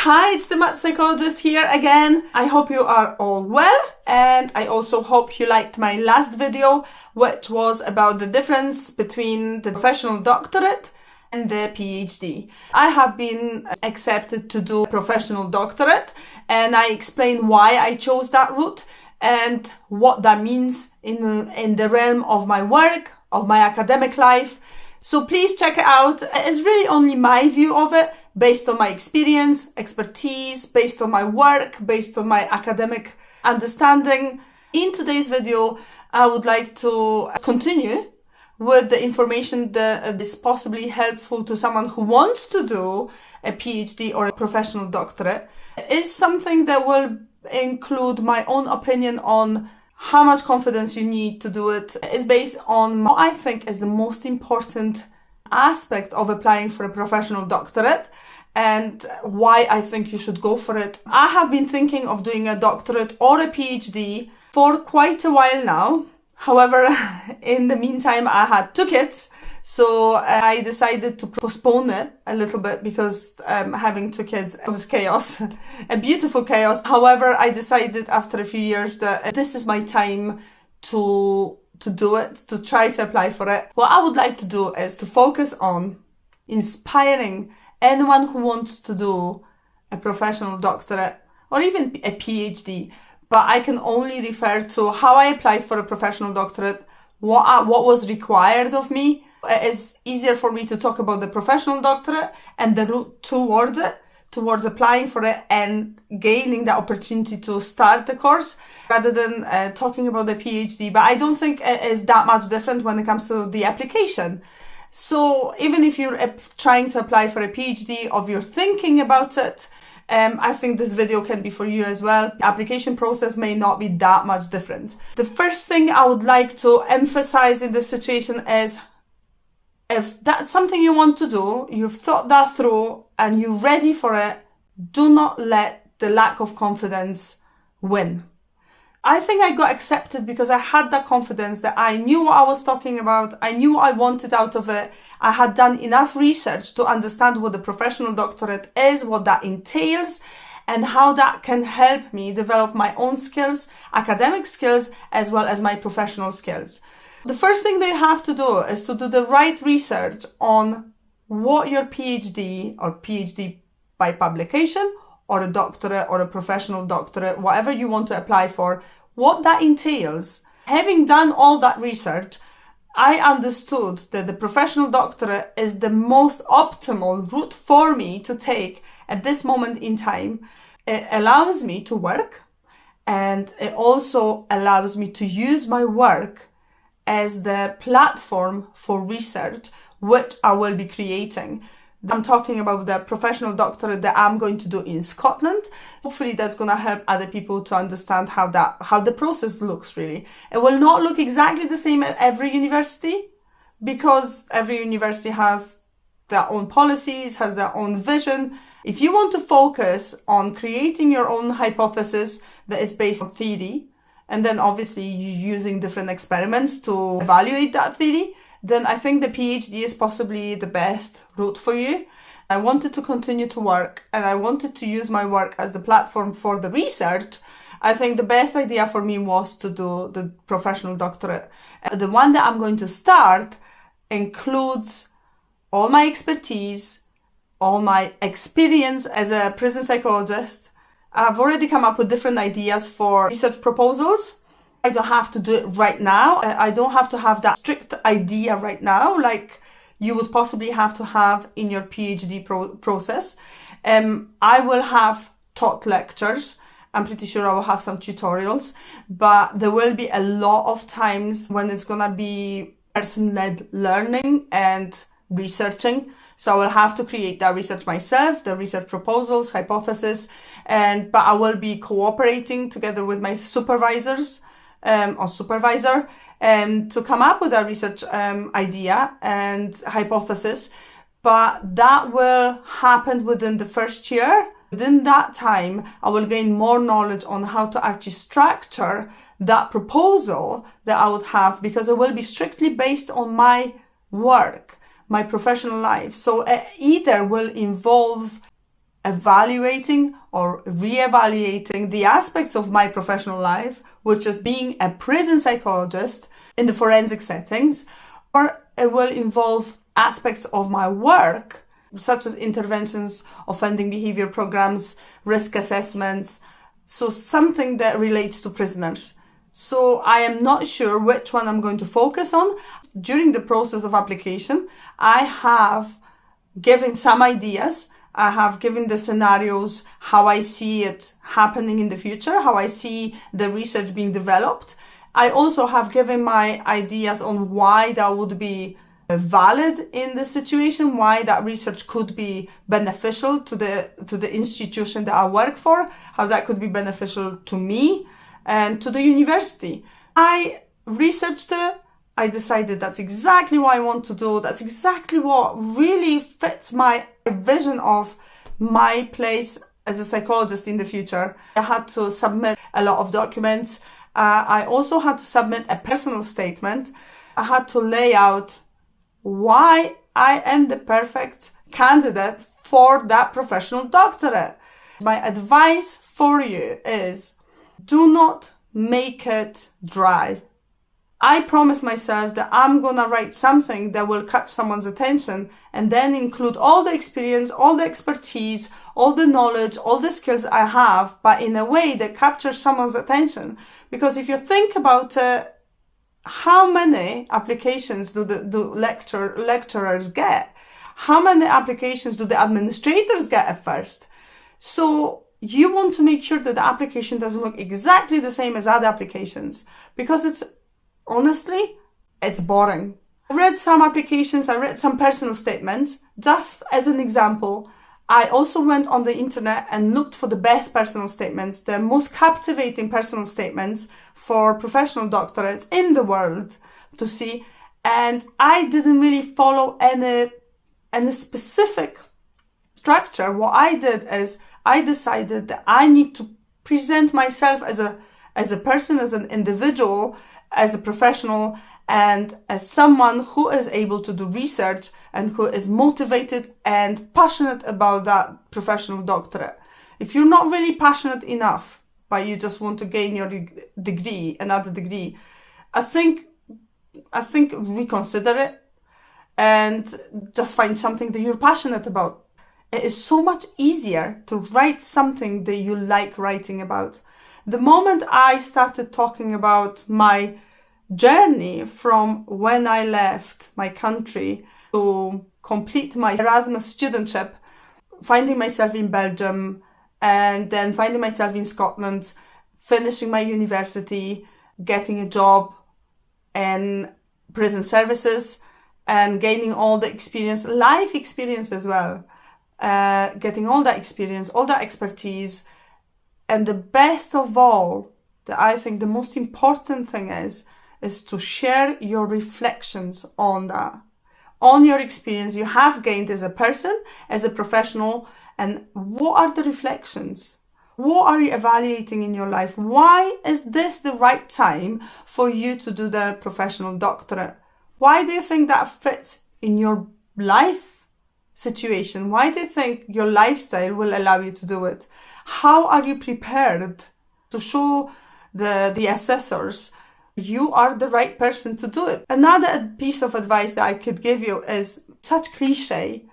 Hi, it's the Mad-Psychologist here again. I hope you are all well, and I also hope you liked my last video, which was about the difference between the professional doctorate and the PhD. I have been accepted to do a professional doctorate, and I explain why I chose that route and what that means in the realm of my work, of my academic life. So please check it out. It's really only my view of it, based on my experience, expertise, based on my work, based on my academic understanding. In today's video, I would like to continue with the information that is possibly helpful to someone who wants to do a PhD or a professional doctorate. It's something that will include my own opinion on how much confidence you need to do it. It's based on what I think is the most important aspect of applying for a professional doctorate and why I think you should go for it. I have been thinking of doing a doctorate or a PhD for quite a while now. However, in the meantime, I had 2 kids, so I decided to postpone it a little bit because having 2 kids was chaos, a beautiful chaos. However, I decided after a few years that this is my time to do it, to try to apply for it. What I would like to do is to focus on inspiring anyone who wants to do a professional doctorate or even a PhD. But I can only refer to how I applied for a professional doctorate, what was required of me. It's easier for me to talk about the professional doctorate and the route towards it, towards applying for it and gaining the opportunity to start the course, rather than talking about the PhD. But I don't think it is that much different when it comes to the application. So even if you're trying to apply for a PhD or you're thinking about it, I think this video can be for you as well. The application process may not be that much different. The first thing I would like to emphasize in this situation is, if that's something you want to do, you've thought that through and you're ready for it, do not let the lack of confidence win. I think I got accepted because I had that confidence that I knew what I was talking about. I knew what I wanted out of it. I had done enough research to understand what the professional doctorate is, what that entails, and how that can help me develop my own skills, academic skills, as well as my professional skills. The first thing they have to do is to do the right research on what your PhD or PhD by publication or a doctorate or a professional doctorate, whatever you want to apply for, what that entails. Having done all that research, I understood that the professional doctorate is the most optimal route for me to take at this moment in time. It allows me to work, and it also allows me to use my work as the platform for research, which I will be creating. I'm talking about the professional doctorate that I'm going to do in Scotland. Hopefully that's going to help other people to understand how the process looks really. It will not look exactly the same at every university, because every university has their own policies, has their own vision. If you want to focus on creating your own hypothesis that is based on theory, and then obviously using different experiments to evaluate that theory, then I think the PhD is possibly the best route for you. I wanted to continue to work, and I wanted to use my work as the platform for the research. I think the best idea for me was to do the professional doctorate. The one that I'm going to start includes all my expertise, all my experience as a prison psychologist. I've already come up with different ideas for research proposals. I don't have to do it right now. I don't have to have that strict idea right now, like you would possibly have to have in your PhD process. I will have taught lectures. I'm pretty sure I will have some tutorials, but there will be a lot of times when it's gonna be person-led learning and researching. So I will have to create that research myself, the research proposals, hypothesis, but I will be cooperating together with my supervisors or supervisor to come up with a research idea and hypothesis. But that will happen within the first year. Within that time, I will gain more knowledge on how to actually structure that proposal that I would have, because it will be strictly based on my work, my professional life. So it either will involve evaluating or re-evaluating the aspects of my professional life, which is being a prison psychologist in the forensic settings, or it will involve aspects of my work, such as interventions, offending behavior programs, risk assessments, so something that relates to prisoners. So I am not sure which one I'm going to focus on. During the process of application, I have given some ideas. I have given the scenarios, how I see it happening in the future, how I see the research being developed. I also have given my ideas on why that would be valid in the situation, why that research could be beneficial to the institution that I work for, how that could be beneficial to me and to the university. I researched it. I decided that's exactly what I want to do. That's exactly what really fits my vision of my place as a psychologist in the future. I had to submit a lot of documents. I also had to submit a personal statement. I had to lay out why I am the perfect candidate for that professional doctorate. My advice for you is do not make it dry. I promise myself that I'm gonna write something that will catch someone's attention and then include all the experience, all the expertise, all the knowledge, all the skills I have, but in a way that captures someone's attention. Because if you think about it, how many applications do lecturers get? How many applications do the administrators get at first? So you want to make sure that the application doesn't look exactly the same as other applications, because honestly, it's boring. I read some applications, I read some personal statements. Just as an example, I also went on the internet and looked for the best personal statements, the most captivating personal statements for professional doctorates in the world to see. And I didn't really follow any specific structure. What I did is I decided that I need to present myself as a person, as an individual, as a professional, and as someone who is able to do research and who is motivated and passionate about that professional doctorate. If you're not really passionate enough, but you just want to gain your degree, another degree, I think reconsider it and just find something that you're passionate about. It is so much easier to write something that you like writing about. The moment I started talking about my journey from when I left my country to complete my Erasmus studentship, finding myself in Belgium and then finding myself in Scotland, finishing my university, getting a job in prison services and gaining all the experience, life experience as well, getting all that experience, all that expertise. And the best of all, I think the most important thing is to share your reflections on that, on your experience you have gained as a person, as a professional, and what are the reflections? What are you evaluating in your life? Why is this the right time for you to do the professional doctorate? Why do you think that fits in your life situation? Why do you think your lifestyle will allow you to do it? How are you prepared to show the assessors you are the right person to do it? Another piece of advice that I could give you is such cliche: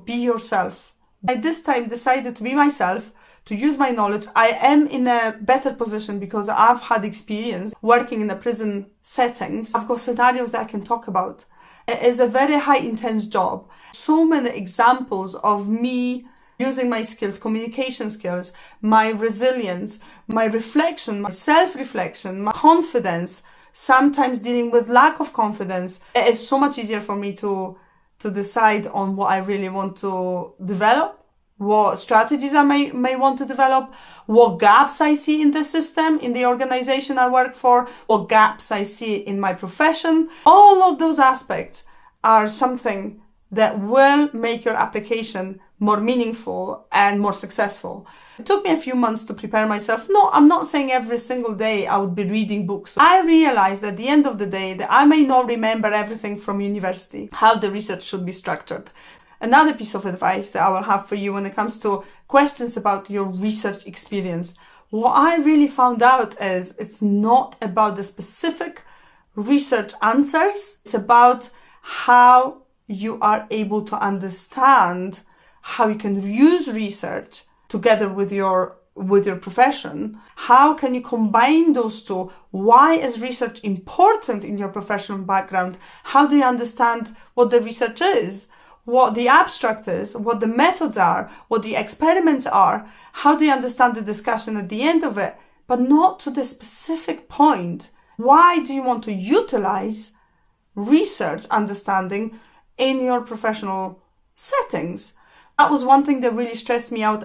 be yourself. I this time decided to be myself, to use my knowledge. I am in a better position because I've had experience working in a prison settings. I've got scenarios that I can talk about. It is a very high intense job. So many examples of me using my skills, communication skills, my resilience, my reflection, my self-reflection, my confidence, sometimes dealing with lack of confidence. It is so much easier for me to decide on what I really want to develop, what strategies I may want to develop, what gaps I see in the system, in the organization I work for, what gaps I see in my profession. All of those aspects are something that will make your application more meaningful and more successful. It took me a few months to prepare myself. No, I'm not saying every single day I would be reading books. I realized at the end of the day that I may not remember everything from university, how the research should be structured. Another piece of advice that I will have for you when it comes to questions about your research experience. What I really found out is it's not about the specific research answers. It's about how you are able to understand how you can use research together with your profession. How can you combine those two? Why is research important in your professional background? How do you understand what the research is, what the abstract is, what the methods are, what the experiments are? How do you understand the discussion at the end of it, but not to the specific point? Why do you want to utilize research understanding in your professional settings? That was one thing that really stressed me out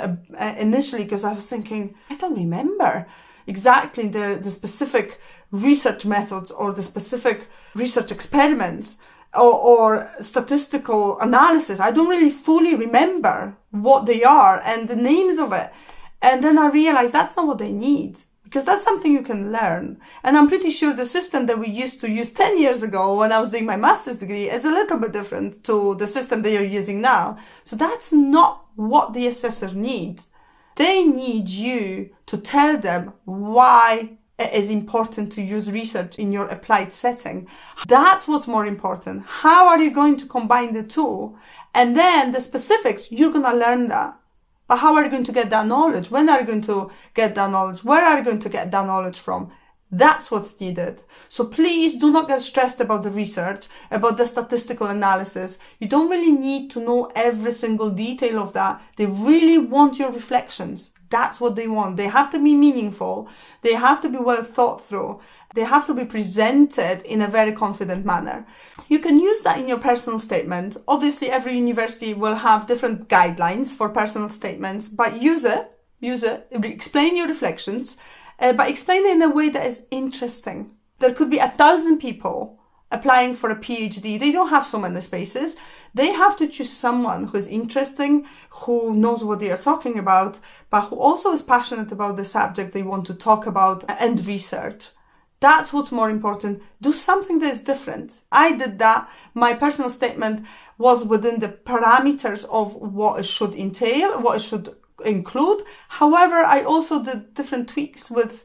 initially, because I was thinking, I don't remember exactly the specific research methods or the specific research experiments or statistical analysis. I don't really fully remember what they are and the names of it. And then I realized that's not what they need, because that's something you can learn. And I'm pretty sure the system that we used to use 10 years ago when I was doing my master's degree is a little bit different to the system that you're using now. So that's not what the assessor needs. They need you to tell them why it is important to use research in your applied setting. That's what's more important. How are you going to combine the two? And then the specifics, you're going to learn that. But how are you going to get that knowledge? When are you going to get that knowledge? Where are you going to get that knowledge from? That's what's needed. So please do not get stressed about the research, about the statistical analysis. You don't really need to know every single detail of that. They really want your reflections. That's what they want. They have to be meaningful. They have to be well thought through. They have to be presented in a very confident manner. You can use that in your personal statement. Obviously, every university will have different guidelines for personal statements, but use it, explain your reflections, but explain it in a way that is interesting. There could be 1,000 people applying for a PhD. They don't have so many spaces. They have to choose someone who is interesting, who knows what they are talking about, but who also is passionate about the subject they want to talk about and research. That's what's more important. Do something that is different. I did that. My personal statement was within the parameters of what it should entail, what it should include. However, I also did different tweaks with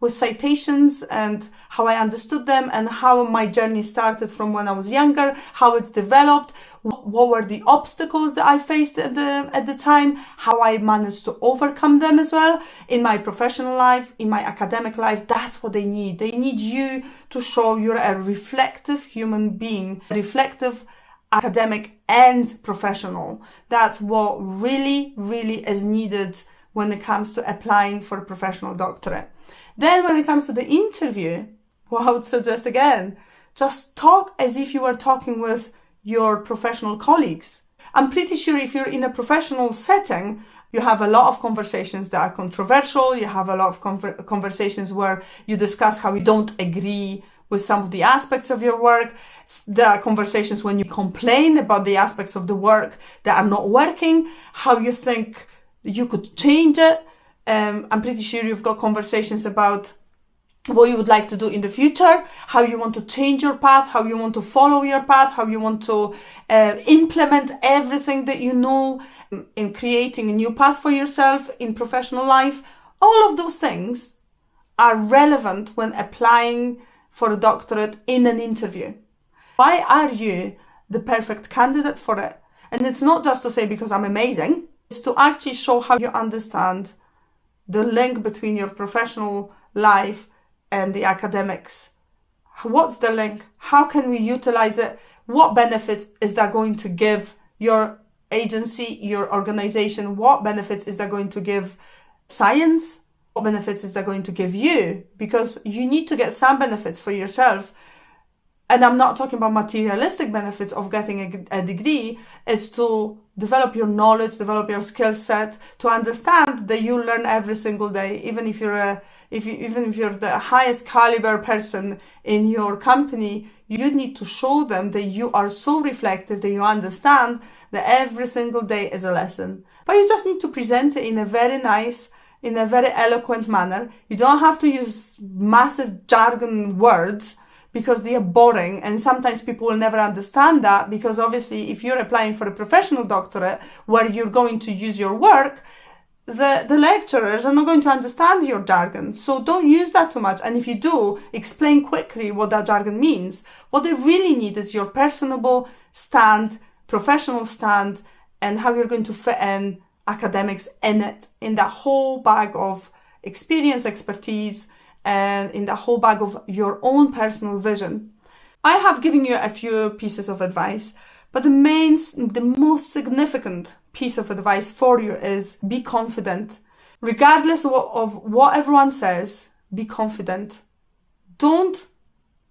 citations and how I understood them and how my journey started from when I was younger, how it's developed, what were the obstacles that I faced at the time, how I managed to overcome them as well in my professional life, in my academic life. That's what they need. They need you to show you're a reflective human being, reflective academic and professional. That's what really, really is needed when it comes to applying for a professional doctorate. Then when it comes to the interview, what I would suggest again, just talk as if you were talking with your professional colleagues. I'm pretty sure if you're in a professional setting, you have a lot of conversations that are controversial. You have a lot of conversations where you discuss how you don't agree with some of the aspects of your work. There are conversations when you complain about the aspects of the work that are not working, how you think you could change it. I'm pretty sure you've got conversations about what you would like to do in the future, how you want to change your path, how you want to follow your path, how you want to implement everything that you know in creating a new path for yourself in professional life. All of those things are relevant when applying for a doctorate in an interview. Why are you the perfect candidate for it? And it's not just to say because I'm amazing, it's to actually show how you understand the link between your professional life and the academics. What's the link? How can we utilize it? What benefits is that going to give your agency, your organization? What benefits is that going to give science? What benefits is that going to give you? Because you need to get some benefits for yourself. And I'm not talking about materialistic benefits of getting a degree. It's to develop your knowledge, develop your skill set, to understand that you learn every single day. Even if you're the highest caliber person in your company, you need to show them that you are so reflective that you understand that every single day is a lesson. But you just need to present it in a very nice, in a very eloquent manner. You don't have to use massive jargon words, because they are boring, and sometimes people will never understand that, because obviously if you're applying for a professional doctorate where you're going to use your work, the lecturers are not going to understand your jargon. So don't use that too much. And if you do, explain quickly what that jargon means. What they really need is your personable stand, professional stand, and how you're going to fit in academics in it, in that whole bag of experience, expertise, and in the whole bag of your own personal vision. I have given you a few pieces of advice, but the most significant piece of advice for you is be confident. Regardless of what everyone says, be confident. Don't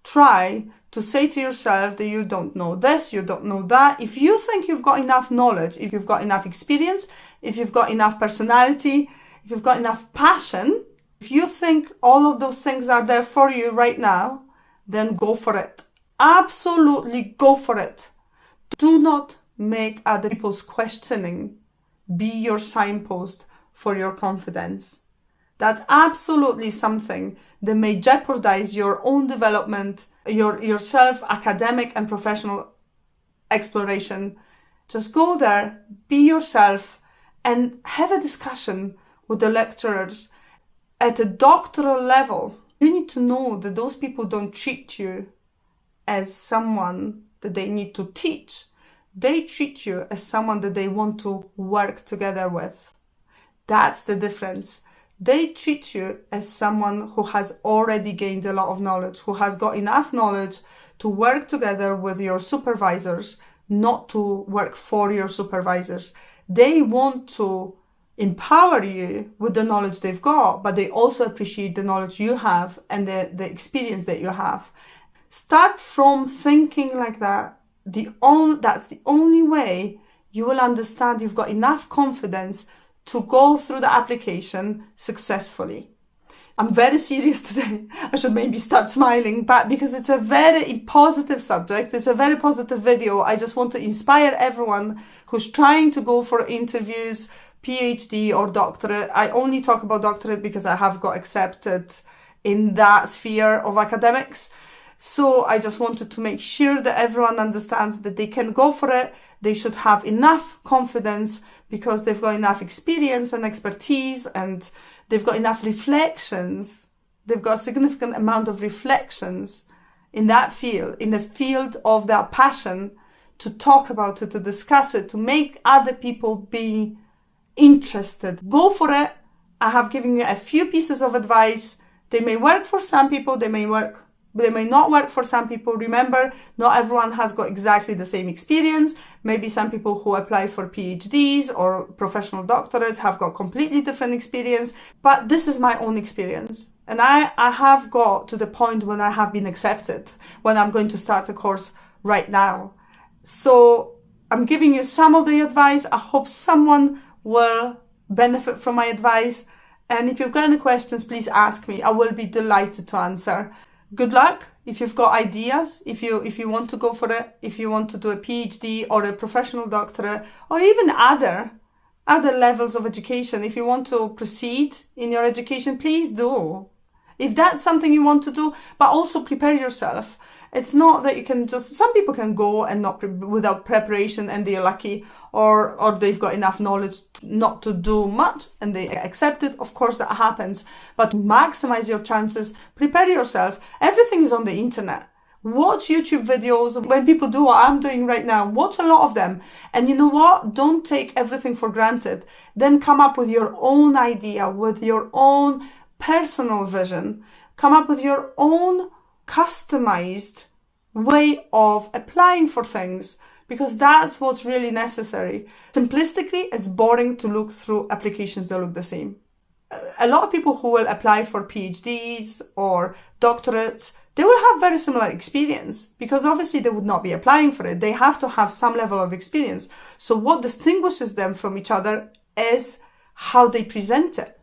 try to say to yourself that you don't know this, you don't know that. If you think you've got enough knowledge, if you've got enough experience, if you've got enough personality, if you've got enough passion, if you think all of those things are there for you right now, then go for it. Absolutely go for it. Do not make other people's questioning be your signpost for your confidence. That's absolutely something that may jeopardize your own development, your self-academic and professional exploration. Just go there, be yourself, and have a discussion with the lecturers. At a doctoral level, you need to know that those people don't treat you as someone that they need to teach. They treat you as someone that they want to work together with. That's the difference. They treat you as someone who has already gained a lot of knowledge, who has got enough knowledge to work together with your supervisors, not to work for your supervisors. They want to empower you with the knowledge they've got, but they also appreciate the knowledge you have and the experience that you have. Start from thinking like that. That's the only way you will understand you've got enough confidence to go through the application successfully. I'm very serious today. I should maybe start smiling, but because it's a very positive subject, it's a very positive video. I just want to inspire everyone who's trying to go for interviews, PhD or doctorate. I only talk about doctorate because I have got accepted in that sphere of academics. So I just wanted to make sure that everyone understands that they can go for it. They should have enough confidence because they've got enough experience and expertise, and they've got enough reflections. They've got a significant amount of reflections in that field, in the field of their passion, to talk about it, to discuss it, to make other people be interested. Go for it. I have given you a few pieces of advice. They may work for some people, they may not work for some people. Remember, not everyone has got exactly the same experience. Maybe some people who apply for PhDs or professional doctorates have got completely different experience. But this is my own experience. And I have got to the point when I have been accepted, when I'm going to start a course right now. So I'm giving you some of the advice. I hope someone will benefit from my advice. And if you've got any questions, please ask me. I will be delighted to answer. Good luck. If you've got ideas, if you want to go for it, if you want to do a PhD or a professional doctorate, or even other levels of education, if you want to proceed in your education, please do. If that's something you want to do, but also prepare yourself. It's not that you can just, some people can go and not without preparation and they're lucky, or they've got enough knowledge not to do much and they accept it. Of course that happens, but to maximize your chances, prepare yourself. Everything is on the internet. Watch YouTube videos. When people do what I'm doing right now, watch a lot of them. And you know what? Don't take everything for granted. Then come up with your own idea, with your own personal vision. Come up with your own customized way of applying for things, because that's what's really necessary. Simplistically, it's boring to look through applications that look the same. A lot of people who will apply for PhDs or doctorates, they will have very similar experience, because obviously they would not be applying for it. They have to have some level of experience. So what distinguishes them from each other is how they present it,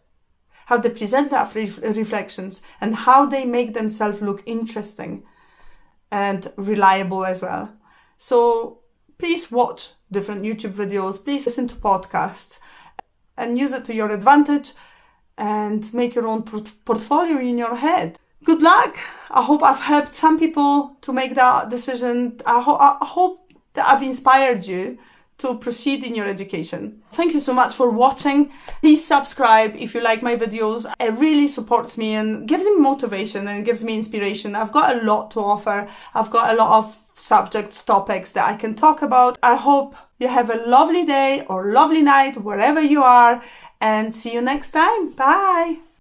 how they present that reflections, and how they make themselves look interesting and reliable as well. So please watch different YouTube videos, please listen to podcasts and use it to your advantage and make your own portfolio in your head. Good luck. I hope I've helped some people to make that decision. I hope that I've inspired you to proceed in your education. Thank you so much for watching. Please subscribe if you like my videos. It really supports me and gives me motivation and gives me inspiration. I've got a lot to offer. I've got a lot of subjects, topics that I can talk about. I hope you have a lovely day or lovely night wherever you are, and see you next time. Bye.